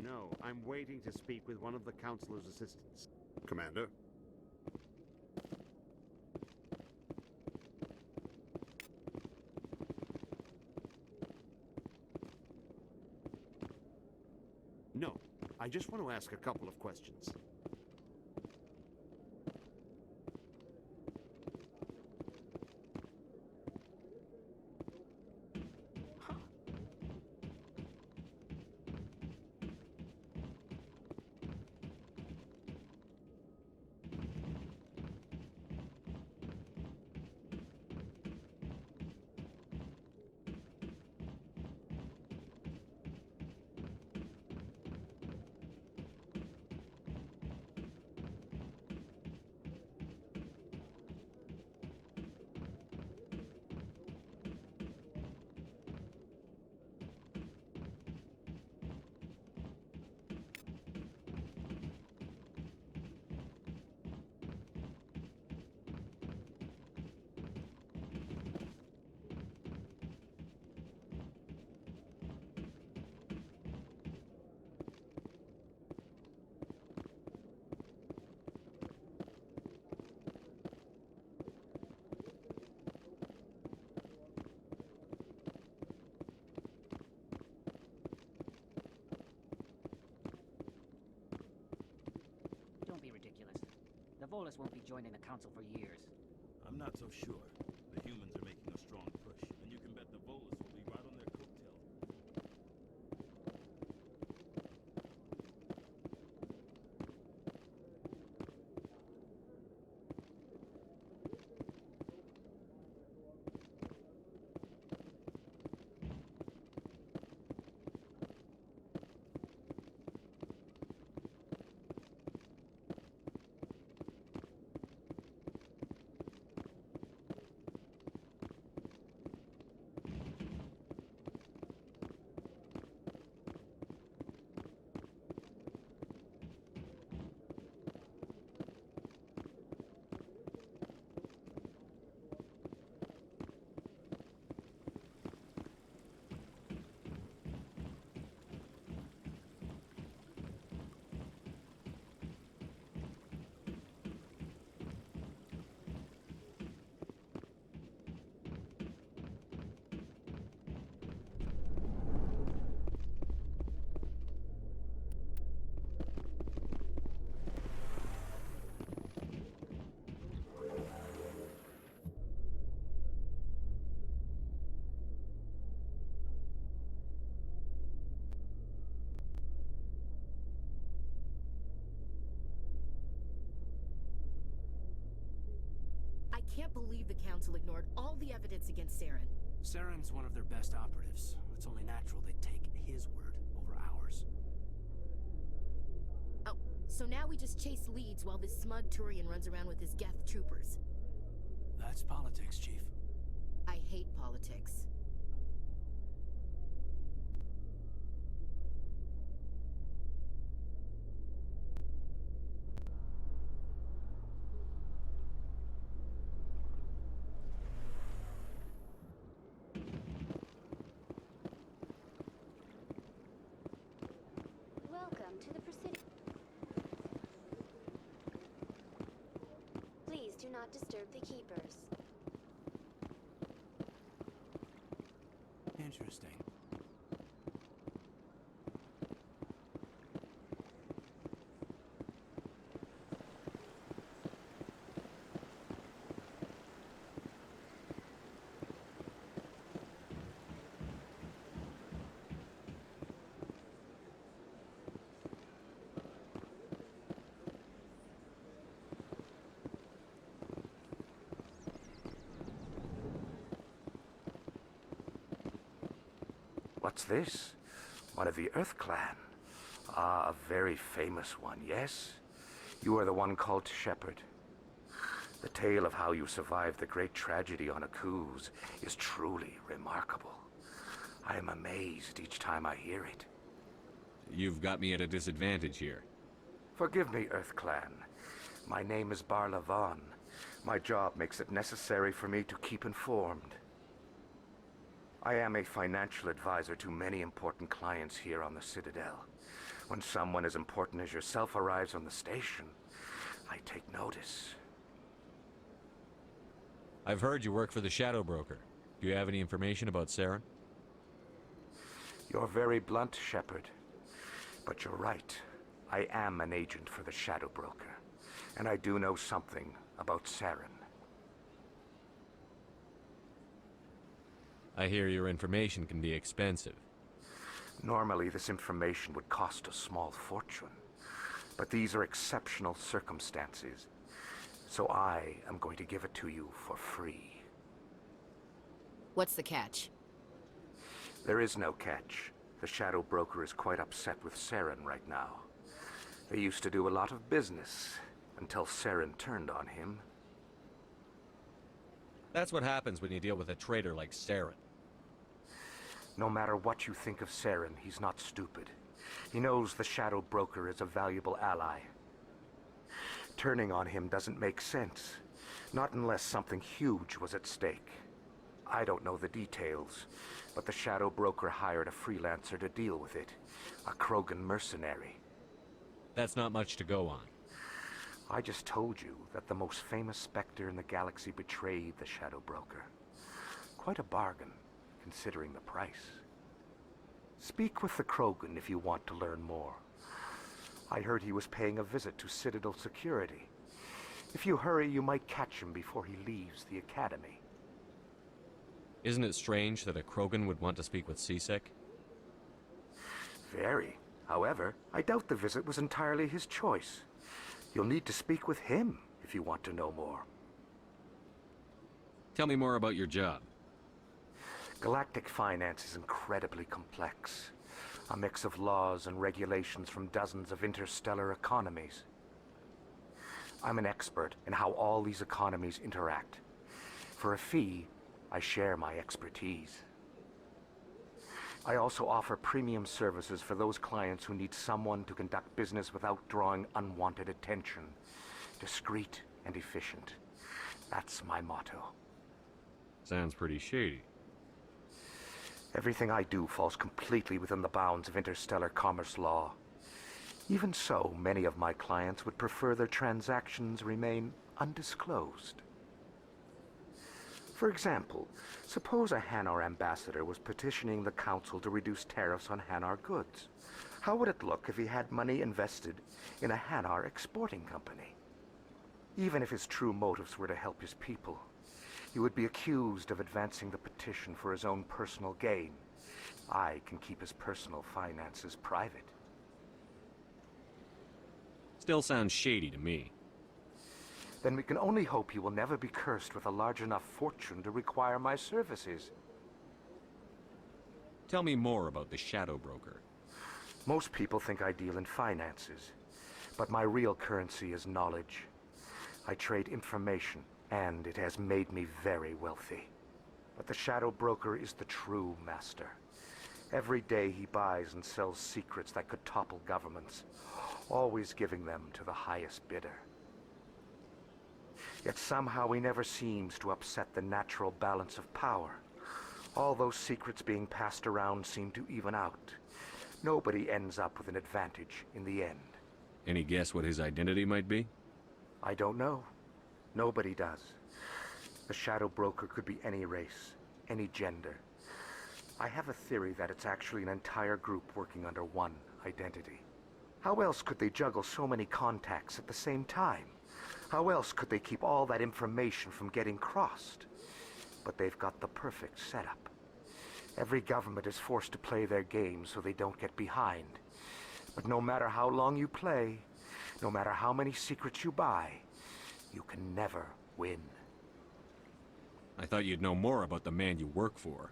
No, I'm waiting to speak with one of the Councilor's assistants. Commander? No, I just want to ask a couple of questions. Don't be ridiculous. The Volus won't be joining the Council for years. I'm not so sure. The humans are making a strong push, and you can bet the Volus will be right on their coattails. I can't believe the Council ignored all the evidence against Saren. Saren's one of their best operatives. It's only natural they'd take his word over ours. Oh, so now we just chase leads while this smug Turian runs around with his Geth troopers. That's politics, Chief. I hate politics. Welcome to the proceeding. Please do not disturb the keepers. Interesting. What's this? One of the Earth Clan. Ah, a very famous one, yes? You are the one called Shepard. The tale of how you survived the great tragedy on Akuz is truly remarkable. I am amazed each time I hear it. You've got me at a disadvantage here. Forgive me, Earth Clan. My name is Barla Vaughn, My job makes it necessary for me to keep informed. I am a financial advisor to many important clients here on the Citadel. When someone as important as yourself arrives on the station, I take notice. I've heard you work for the Shadow Broker. Do you have any information about Saren? You're very blunt, Shepard. But you're right. I am an agent for the Shadow Broker. And I do know something about Saren. I hear your information can be expensive. Normally, this information would cost a small fortune. But these are exceptional circumstances. So I am going to give it to you for free. What's the catch? There is no catch. The Shadow Broker is quite upset with Saren right now. They used to do a lot of business, until Saren turned on him. That's what happens when you deal with a traitor like Saren. No matter what you think of Saren, he's not stupid. He knows the Shadow Broker is a valuable ally. Turning on him doesn't make sense. Not unless something huge was at stake. I don't know the details, but the Shadow Broker hired a freelancer to deal with it. A Krogan mercenary. That's not much to go on. I just told you that the most famous Spectre in the galaxy betrayed the Shadow Broker. Quite a bargain, considering the price. Speak with the Krogan if you want to learn more. I heard he was paying a visit to Citadel security. If you hurry, you might catch him before he leaves the Academy. Isn't it strange that a Krogan would want to speak with CSEC? Very. However, I doubt the visit was entirely his choice. You'll need to speak with him if you want to know more. Tell me more about your job. Galactic finance is incredibly complex. A mix of laws and regulations from dozens of interstellar economies. I'm an expert in how all these economies interact. For a fee, I share my expertise. I also offer premium services for those clients who need someone to conduct business without drawing unwanted attention. Discreet and efficient. That's my motto. Sounds pretty shady. Everything I do falls completely within the bounds of interstellar commerce law. Even so, many of my clients would prefer their transactions remain undisclosed. For example, suppose a Hanar ambassador was petitioning the Council to reduce tariffs on Hanar goods. How would it look if he had money invested in a Hanar exporting company? Even if his true motives were to help his people, he would be accused of advancing the petition for his own personal gain. I can keep his personal finances private. Still sounds shady to me. Then we can only hope he will never be cursed with a large enough fortune to require my services. Tell me more about the Shadow Broker. Most people think I deal in finances, but my real currency is knowledge. I trade information, and it has made me very wealthy. But the Shadow Broker is the true master. Every day he buys and sells secrets that could topple governments, always giving them to the highest bidder. Yet somehow he never seems to upset the natural balance of power. All those secrets being passed around seem to even out. Nobody ends up with an advantage in the end. Any guess what his identity might be? I don't know. Nobody does. The Shadow Broker could be any race, any gender. I have a theory that it's actually an entire group working under one identity. How else could they juggle so many contacts at the same time? How else could they keep all that information from getting crossed? But they've got the perfect setup. Every government is forced to play their game so they don't get behind. But no matter how long you play, no matter how many secrets you buy, you can never win. I thought you'd know more about the man you work for.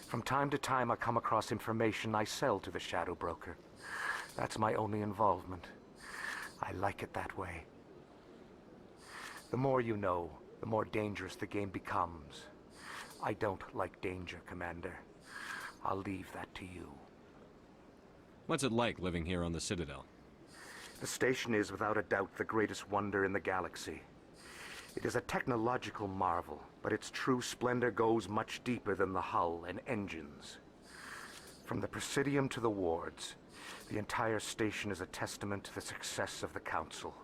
From time to time I come across information I sell to the Shadow Broker. That's my only involvement. I like it that way. The more you know, the more dangerous the game becomes. I don't like danger, Commander. I'll leave that to you. What's it like living here on the Citadel? The station is without a doubt the greatest wonder in the galaxy. It is a technological marvel, but its true splendor goes much deeper than the hull and engines. From the Presidium to the wards, the entire station is a testament to the success of the Council.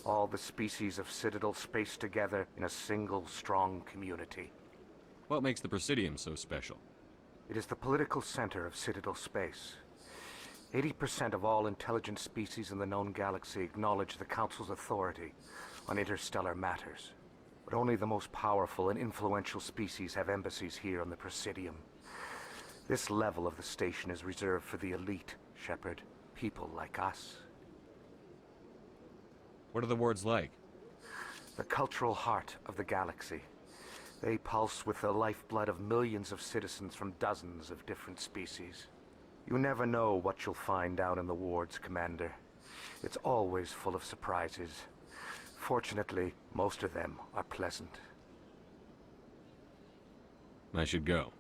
All the species of Citadel spaced together in a single, strong community. What makes the Presidium so special? It is the political center of Citadel space. 80% of all intelligent species in the known galaxy acknowledge the Council's authority on interstellar matters. But only the most powerful and influential species have embassies here on the Presidium. This level of the station is reserved for the elite, Shepard. People like us. What are the wards like? The cultural heart of the galaxy. They pulse with the lifeblood of millions of citizens from dozens of different species. You never know what you'll find down in the wards, Commander. It's always full of surprises. Fortunately, most of them are pleasant. I should go.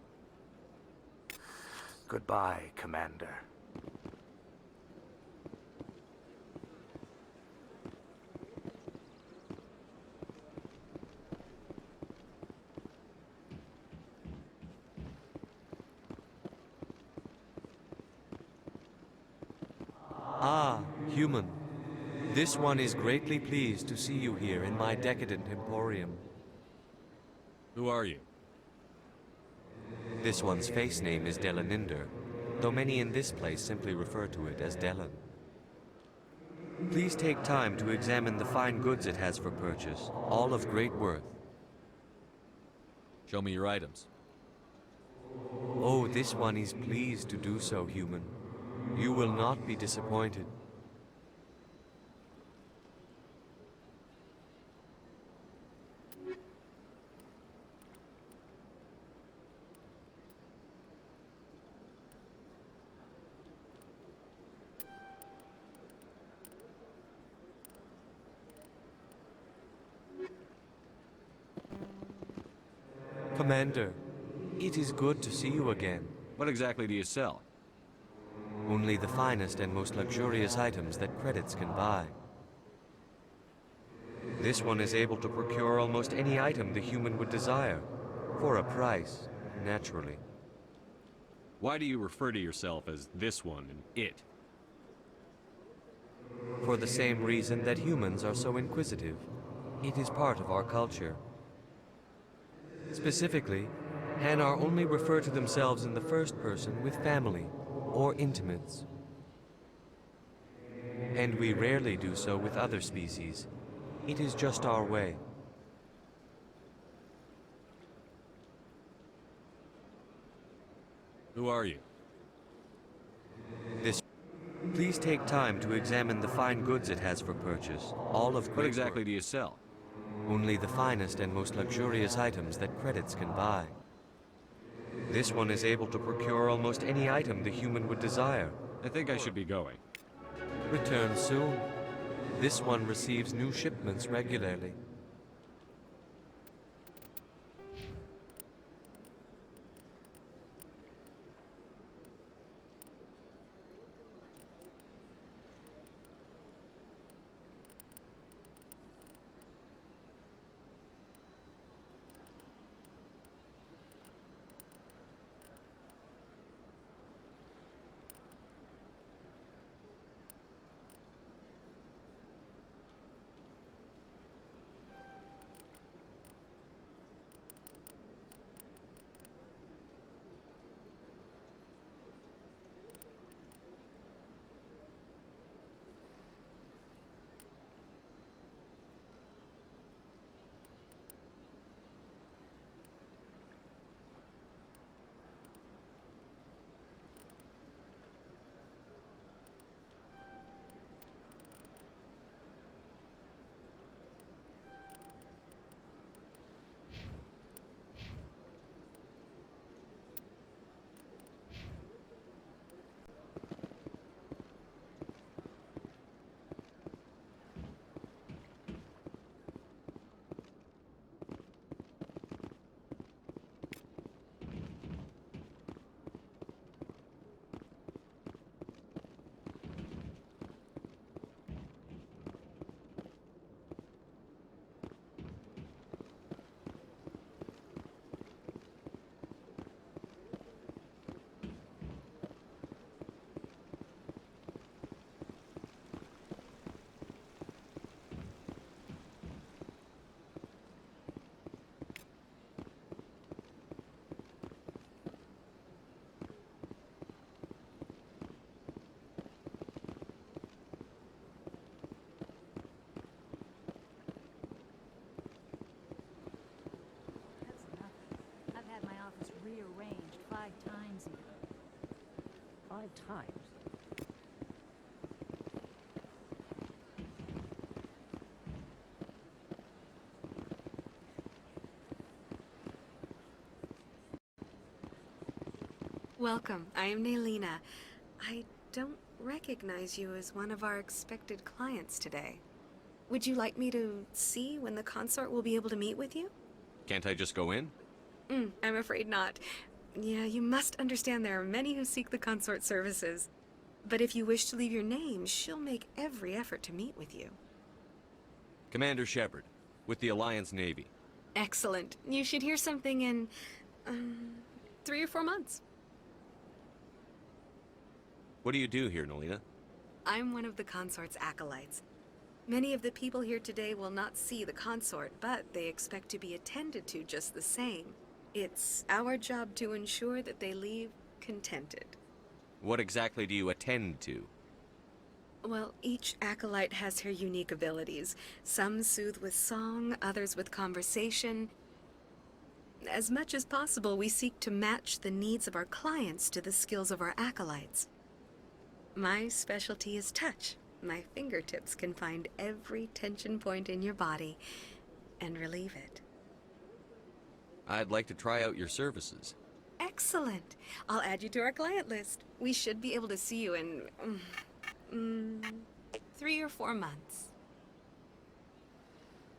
Goodbye, Commander. Ah, human. This one is greatly pleased to see you here in my decadent emporium. Who are you? This one's face name is Delaninder, though many in this place simply refer to it as Delan. Please take time to examine the fine goods it has for purchase, all of great worth. Show me your items. Oh, this one is pleased to do so, human. You will not be disappointed. Commander, it is good to see you again. What exactly do you sell? Only the finest and most luxurious items that credits can buy. This one is able to procure almost any item the human would desire, for a price, naturally. Why do you refer to yourself as this one and it? For the same reason that humans are so inquisitive. It is part of our culture. Specifically, Hanar only refer to themselves in the first person with family or intimates. And we rarely do so with other species. It is just our way. Who are you? Please take time to examine the fine goods it has for purchase, all of What great exactly worth. do you sell? Only the finest and most luxurious items that credits can buy. This one is able to procure almost any item the human would desire. I think I should be going. Return soon. This one receives new shipments regularly. 5 times. Welcome. I am Naylina. I don't recognize you as one of our expected clients today. Would you like me to see when the consort will be able to meet with you? Can't I just go in? I'm afraid not. Yeah, you must understand there are many who seek the consort services. But if you wish to leave your name, she'll make every effort to meet with you. Commander Shepard, with the Alliance Navy. Excellent. You should hear something in 3 or 4 months. What do you do here, Nolina? I'm one of the consort's acolytes. Many of the people here today will not see the consort, but they expect to be attended to just the same. It's our job to ensure that they leave contented. What exactly do you attend to? Well, each acolyte has her unique abilities. Some soothe with song, others with conversation. As much as possible, we seek to match the needs of our clients to the skills of our acolytes. My specialty is touch. My fingertips can find every tension point in your body and relieve it. I'd like to try out your services. Excellent. I'll add you to our client list. We should be able to see you in 3 or 4 months.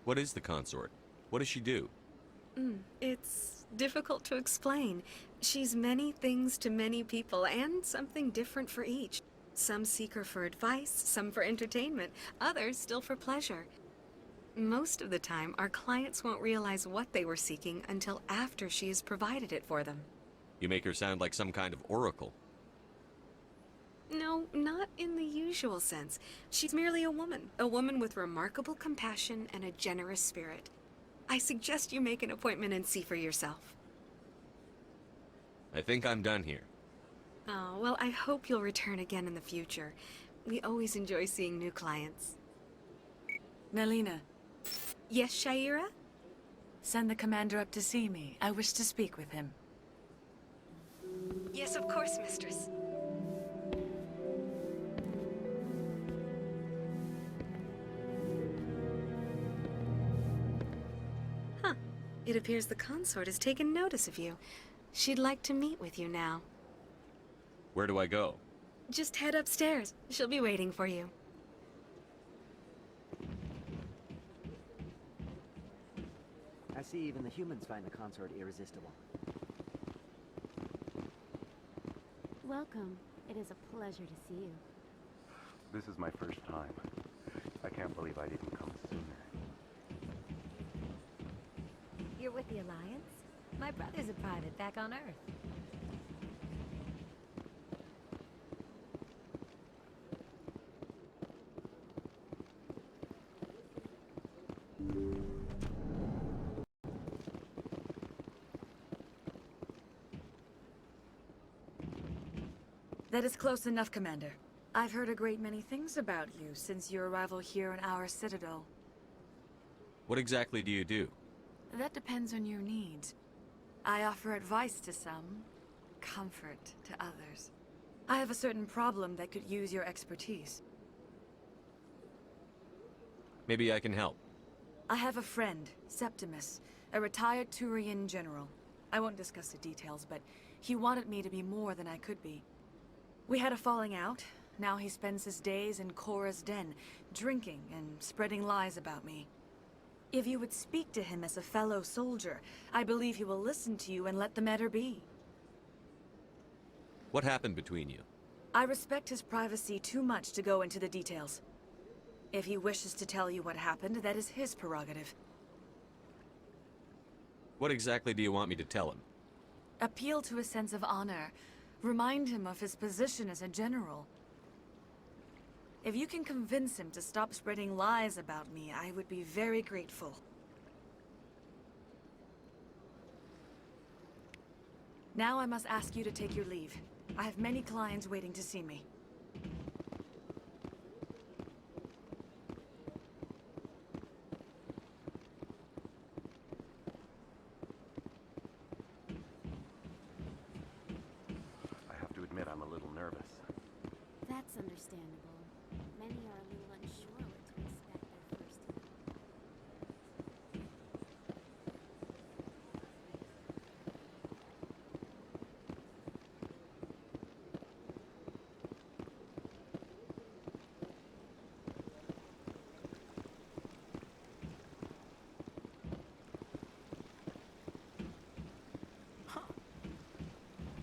What is the consort? What does she do? It's difficult to explain. She's many things to many people and something different for each. Some seek her for advice, some for entertainment, others still for pleasure. Most of the time, our clients won't realize what they were seeking until after she has provided it for them. You make her sound like some kind of oracle. No, not in the usual sense. She's merely a woman with remarkable compassion and a generous spirit. I suggest you make an appointment and see for yourself. I think I'm done here. Oh, well, I hope you'll return again in the future. We always enjoy seeing new clients. Naylina, Yes, Shaira? send the commander up to see me. I wish to speak with him. Yes, of course, mistress. Huh. It appears the consort has taken notice of you. She'd like to meet with you now. Where do I go? Just head upstairs. She'll be waiting for you. I see even the humans find the consort irresistible. Welcome. It is a pleasure to see you. This is my first time. I can't believe I didn't come sooner. You're with the Alliance? My brother's a private back on Earth. That is close enough, Commander. I've heard a great many things about you since your arrival here in our Citadel. What exactly do you do? That depends on your needs. I offer advice to some, comfort to others. I have a certain problem that could use your expertise. Maybe I can help. I have a friend, Septimus, a retired Turian general. I won't discuss the details, but he wanted me to be more than I could be. We had a falling out. Now he spends his days in Korra's den, drinking and spreading lies about me. If you would speak to him as a fellow soldier, I believe he will listen to you and let the matter be. What happened between you? I respect his privacy too much to go into the details. If he wishes to tell you what happened, that is his prerogative. What exactly do you want me to tell him? Appeal to his sense of honor. Remind him of his position as a general. If you can convince him to stop spreading lies about me, I would be very grateful. Now I must ask you to take your leave. I have many clients waiting to see me. I have to admit I'm a little nervous. That's understandable. Many are a little unsure what to expect their first time.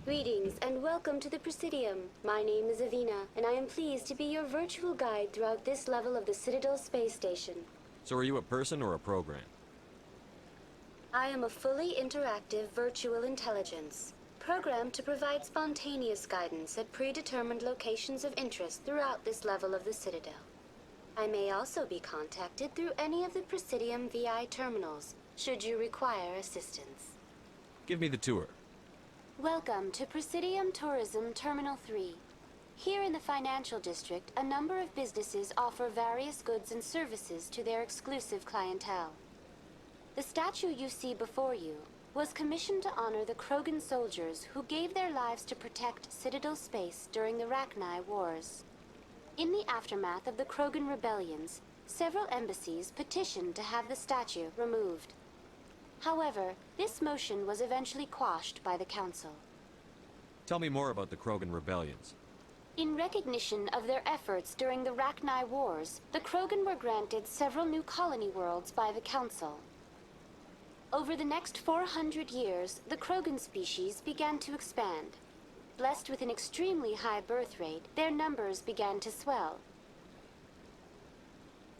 Greetings and welcome to the Presidium. My name is Avina, and I am pleased to be your virtual guide throughout this level of the Citadel space station. So are you a person or a program? I am a fully interactive virtual intelligence, programmed to provide spontaneous guidance at predetermined locations of interest throughout this level of the Citadel. I may also be contacted through any of the Presidium VI terminals, should you require assistance. Give me the tour. Welcome to Presidium Tourism Terminal 3. Here in the financial district, a number of businesses offer various goods and services to their exclusive clientele. The statue you see before you was commissioned to honor the Krogan soldiers who gave their lives to protect Citadel space during the Rachni Wars. In the aftermath of the Krogan rebellions, several embassies petitioned to have the statue removed. However, this motion was eventually quashed by the Council. Tell me more about the Krogan rebellions. In recognition of their efforts during the Rachni Wars, the Krogan were granted several new colony worlds by the Council. Over the next 400 years, the Krogan species began to expand. Blessed with an extremely high birth rate, their numbers began to swell.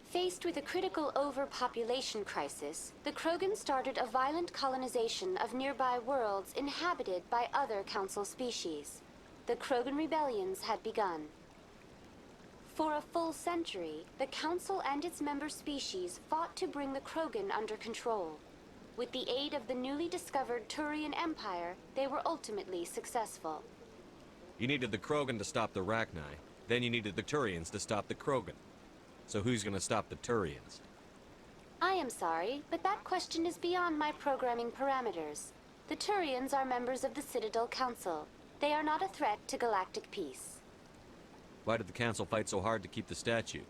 Faced with a critical overpopulation crisis, the Krogan started a violent colonization of nearby worlds inhabited by other Council species. The Krogan rebellions had begun. For a full century, the Council and its member species fought to bring the Krogan under control. With the aid of the newly discovered Turian Empire, they were ultimately successful. You needed the Krogan to stop the Rachni, then you needed the Turians to stop the Krogan. So who's gonna stop the Turians? I am sorry, but that question is beyond my programming parameters. The Turians are members of the Citadel Council. They are not a threat to galactic peace. Why did the Council fight so hard to keep the statue?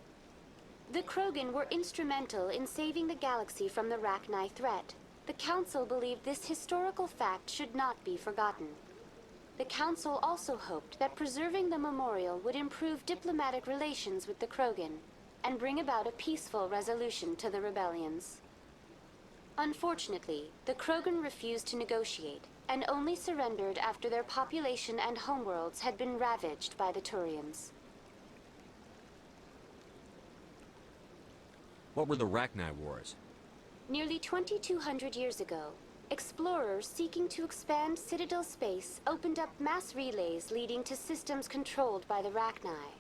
The Krogan were instrumental in saving the galaxy from the Rachni threat. The Council believed this historical fact should not be forgotten. The Council also hoped that preserving the memorial would improve diplomatic relations with the Krogan and bring about a peaceful resolution to the rebellions. Unfortunately, the Krogan refused to negotiate and only surrendered after their population and homeworlds had been ravaged by the Turians. What were the Rachni Wars? Nearly 2,200 years ago, explorers seeking to expand Citadel space opened up mass relays leading to systems controlled by the Rachni.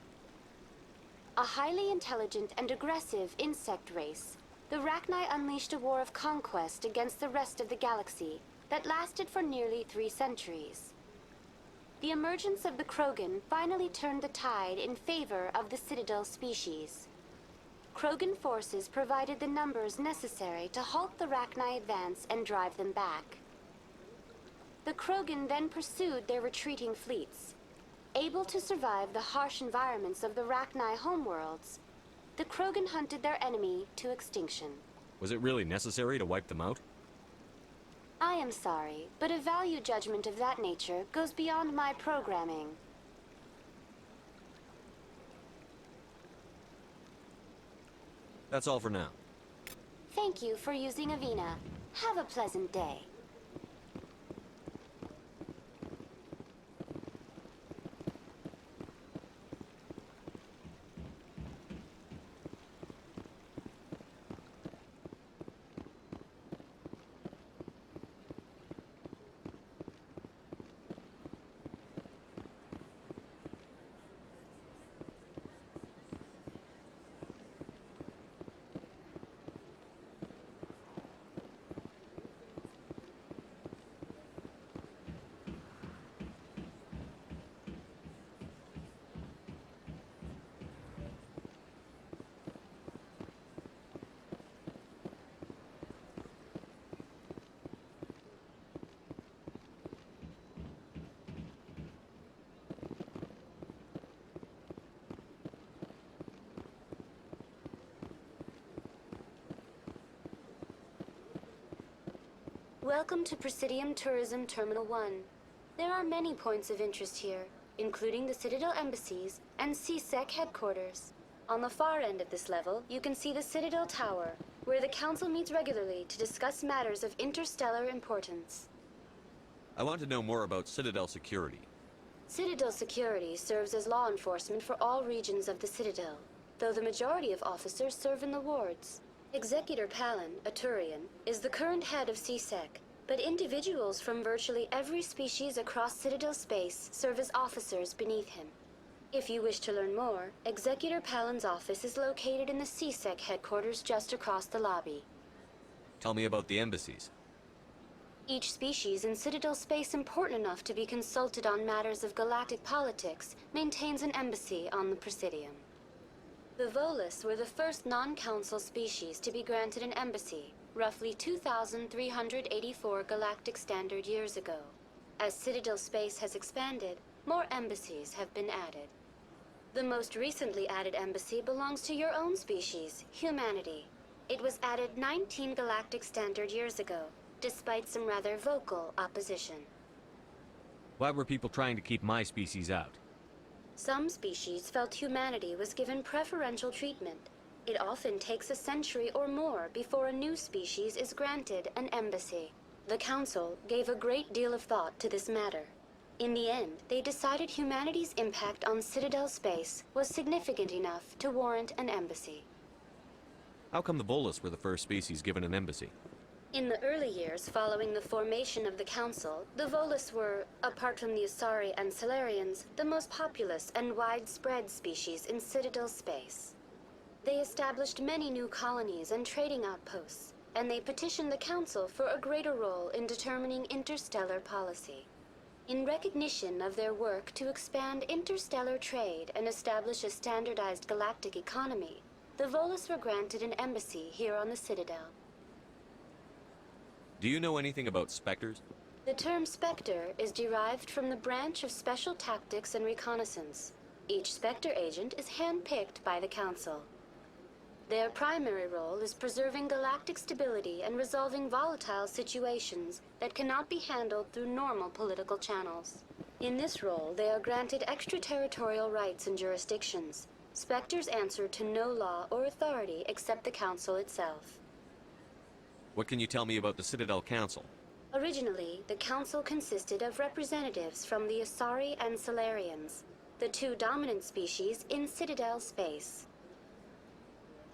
A highly intelligent and aggressive insect race, the Rachni unleashed a war of conquest against the rest of the galaxy that lasted for nearly 3 centuries. The emergence of the Krogan finally turned the tide in favor of the Citadel species. Krogan forces provided the numbers necessary to halt the Rachni advance and drive them back. The Krogan then pursued their retreating fleets. Able to survive the harsh environments of the Rachni homeworlds, the Krogan hunted their enemy to extinction. Was it really necessary to wipe them out? I am sorry, but a value judgment of that nature goes beyond my programming. That's all for now. Thank you for using Avina. Have a pleasant day. Welcome to Presidium Tourism Terminal 1. There are many points of interest here, including the Citadel embassies and CSEC headquarters. On the far end of this level, you can see the Citadel Tower, where the Council meets regularly to discuss matters of interstellar importance. I want to know more about Citadel security. Citadel security serves as law enforcement for all regions of the Citadel, though the majority of officers serve in the wards. Executor Palin, a Turian, is the current head of CSEC, but individuals from virtually every species across Citadel space serve as officers beneath him. If you wish to learn more, Executor Palin's office is located in the CSEC headquarters just across the lobby. Tell me about the embassies. Each species in Citadel space important enough to be consulted on matters of galactic politics maintains an embassy on the Presidium. The Volus were the first non-council species to be granted an embassy, roughly 2,384 galactic standard years ago. As Citadel space has expanded, more embassies have been added. The most recently added embassy belongs to your own species, humanity. It was added 19 galactic standard years ago, despite some rather vocal opposition. Why were people trying to keep my species out? Some species felt humanity was given preferential treatment. It often takes a century or more before a new species is granted an embassy. The Council gave a great deal of thought to this matter. In the end, they decided humanity's impact on Citadel space was significant enough to warrant an embassy. How come the Volus were the first species given an embassy? In the early years following the formation of the Council, the Volus were, apart from the Asari and Solarians, the most populous and widespread species in Citadel space. They established many new colonies and trading outposts, and they petitioned the Council for a greater role in determining interstellar policy. In recognition of their work to expand interstellar trade and establish a standardized galactic economy, the Volus were granted an embassy here on the Citadel. Do you know anything about Spectres? The term Spectre is derived from the branch of Special Tactics and Reconnaissance. Each Spectre agent is handpicked by the Council. Their primary role is preserving galactic stability and resolving volatile situations that cannot be handled through normal political channels. In this role, they are granted extraterritorial rights and jurisdictions. Spectres answer to no law or authority except the Council itself. What can you tell me about the Citadel Council? Originally, the Council consisted of representatives from the Asari and Solarians, the two dominant species in Citadel space.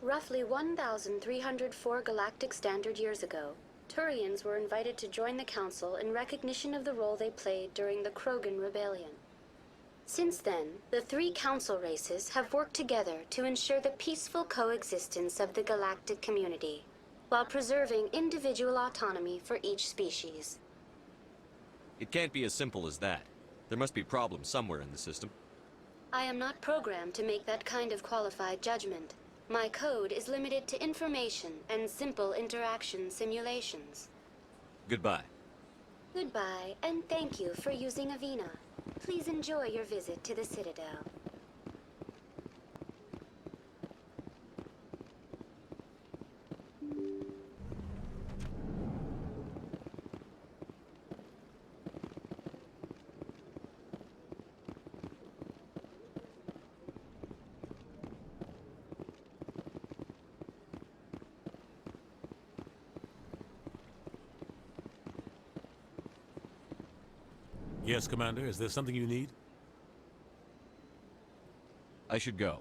Roughly 1,304 galactic standard years ago, Turians were invited to join the Council in recognition of the role they played during the Krogan Rebellion. Since then, the three Council races have worked together to ensure the peaceful coexistence of the galactic community, while preserving individual autonomy for each species. It can't be as simple as that. There must be problems somewhere in the system. I am not programmed to make that kind of qualified judgment. My code is limited to information and simple interaction simulations. Goodbye. Goodbye, and thank you for using Avina. Please enjoy your visit to the Citadel. Yes, Commander. Is there something you need? I should go.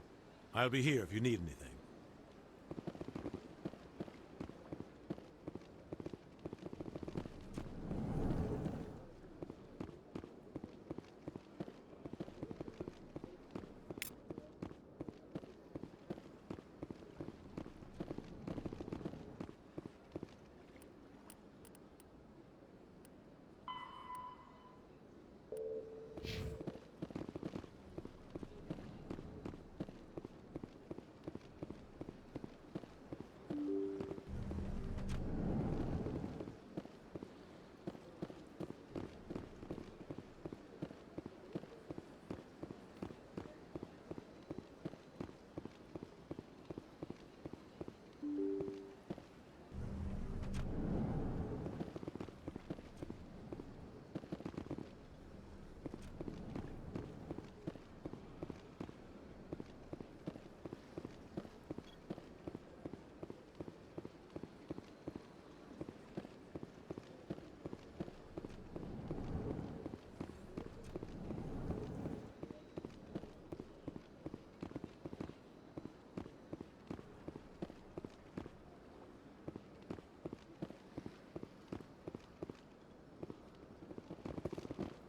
I'll be here if you need anything.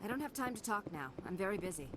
don't have time to talk now. I'm very busy.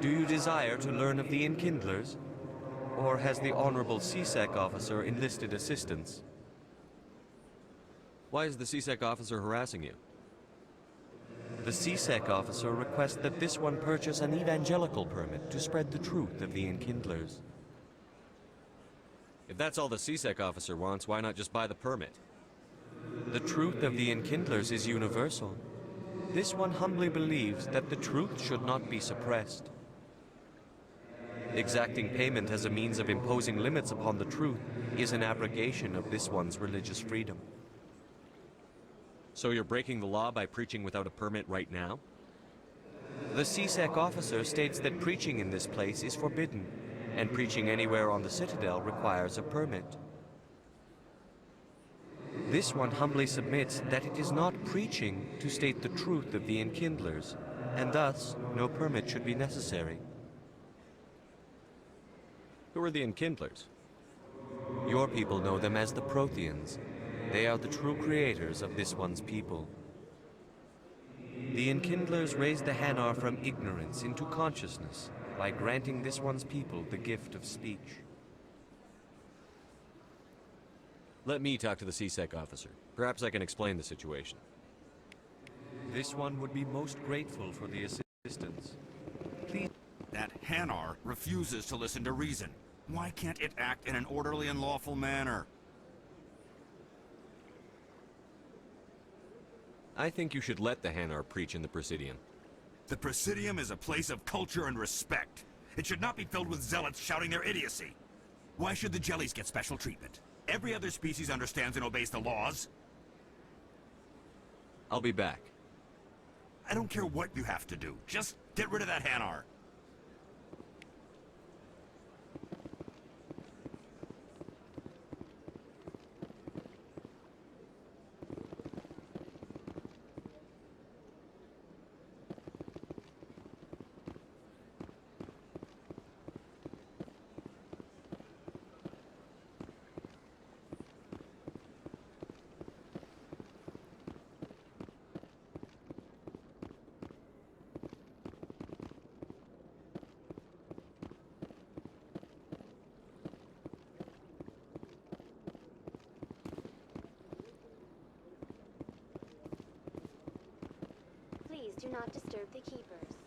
Do you desire to learn of the Enkindlers? Or has the Honorable CSEC officer enlisted assistance? Why is the CSEC officer harassing you? The CSEC officer requests that this one purchase an evangelical permit to spread the truth of the Enkindlers. If that's all the CSEC officer wants, why not just buy the permit? The truth of the Enkindlers is universal. This one humbly believes that the truth should not be suppressed. Exacting payment as a means of imposing limits upon the truth is an abrogation of this one's religious freedom. So you're breaking the law by preaching without a permit right now? The CSEC officer states that preaching in this place is forbidden, and preaching anywhere on the Citadel requires a permit. This one humbly submits that it is not preaching to state the truth of the Enkindlers, and thus no permit should be necessary. Who are the Enkindlers? Your people know them as the Protheans. They are the true creators of this one's people. The Enkindlers raised the Hanar from ignorance into consciousness by granting this one's people the gift of speech. Let me talk to the CSEC officer. Perhaps I can explain the situation. This one would be most grateful for the assistance. Please. That Hanar refuses to listen to reason. Why can't it act in an orderly and lawful manner? I think you should let the Hanar preach in the Presidium. The Presidium is a place of culture and respect. It should not be filled with zealots shouting their idiocy. Why should the jellies get special treatment? Every other species understands and obeys the laws. I'll be back. I don't care what you have to do. Just get rid of that Hanar. do not disturb the keepers.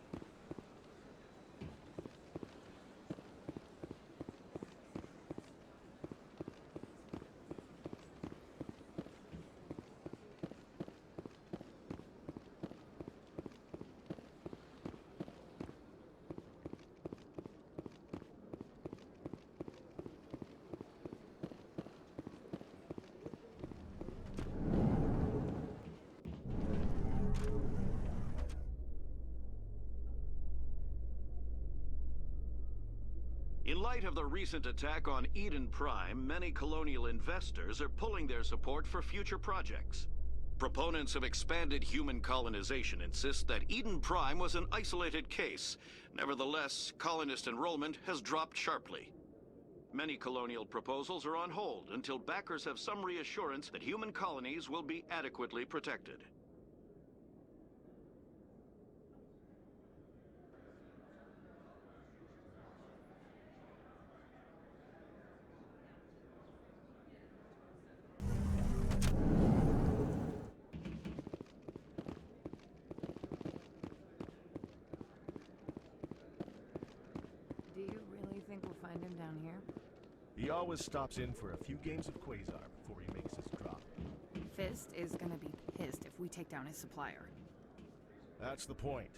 In light of the recent attack on Eden Prime, many colonial investors are pulling their support for future projects. Proponents of expanded human colonization insist that Eden Prime was an isolated case. Nevertheless, colonist enrollment has dropped sharply. Many colonial proposals are on hold until backers have some reassurance that human colonies will be adequately protected. Do you really think we'll find him down here? He always stops in for a few games of Quasar before he makes his drop. Fist is gonna be pissed if we take down his supplier. That's the point.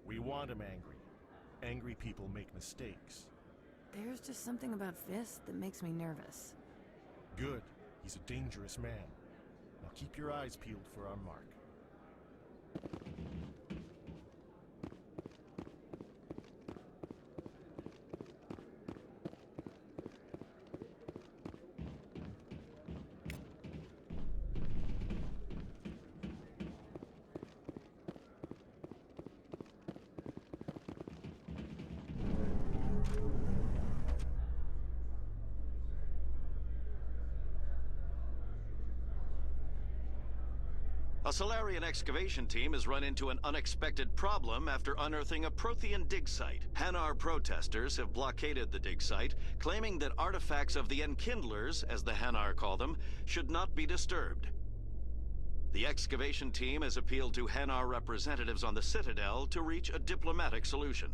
We want him angry. Angry people make mistakes. There's just something about Fist that makes me nervous. Good. He's a dangerous man. Now keep your eyes peeled for our mark. A Solarian excavation team has run into an unexpected problem after unearthing a Prothean dig site. Hanar protesters have blockaded the dig site, claiming that artifacts of the Enkindlers, as the Hanar call them, should not be disturbed. The excavation team has appealed to Hanar representatives on the Citadel to reach a diplomatic solution.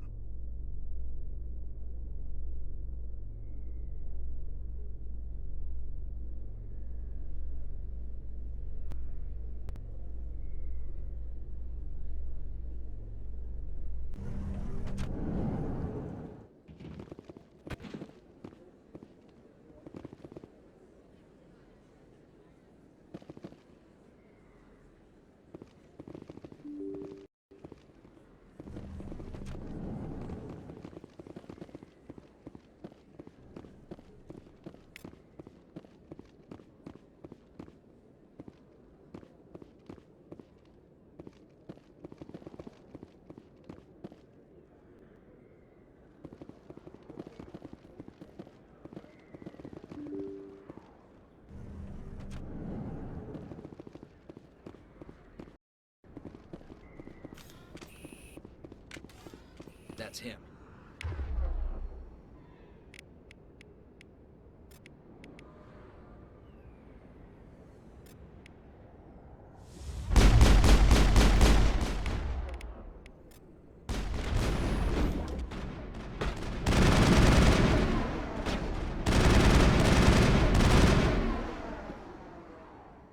That's him.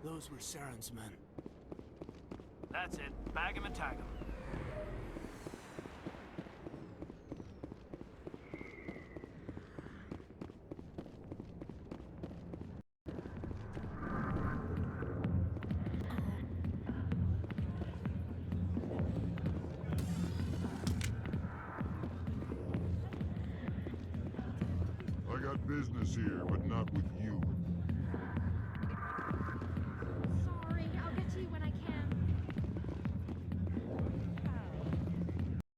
Those were Saren's men. That's it. Bag him and tag him. I got business here, but not with you.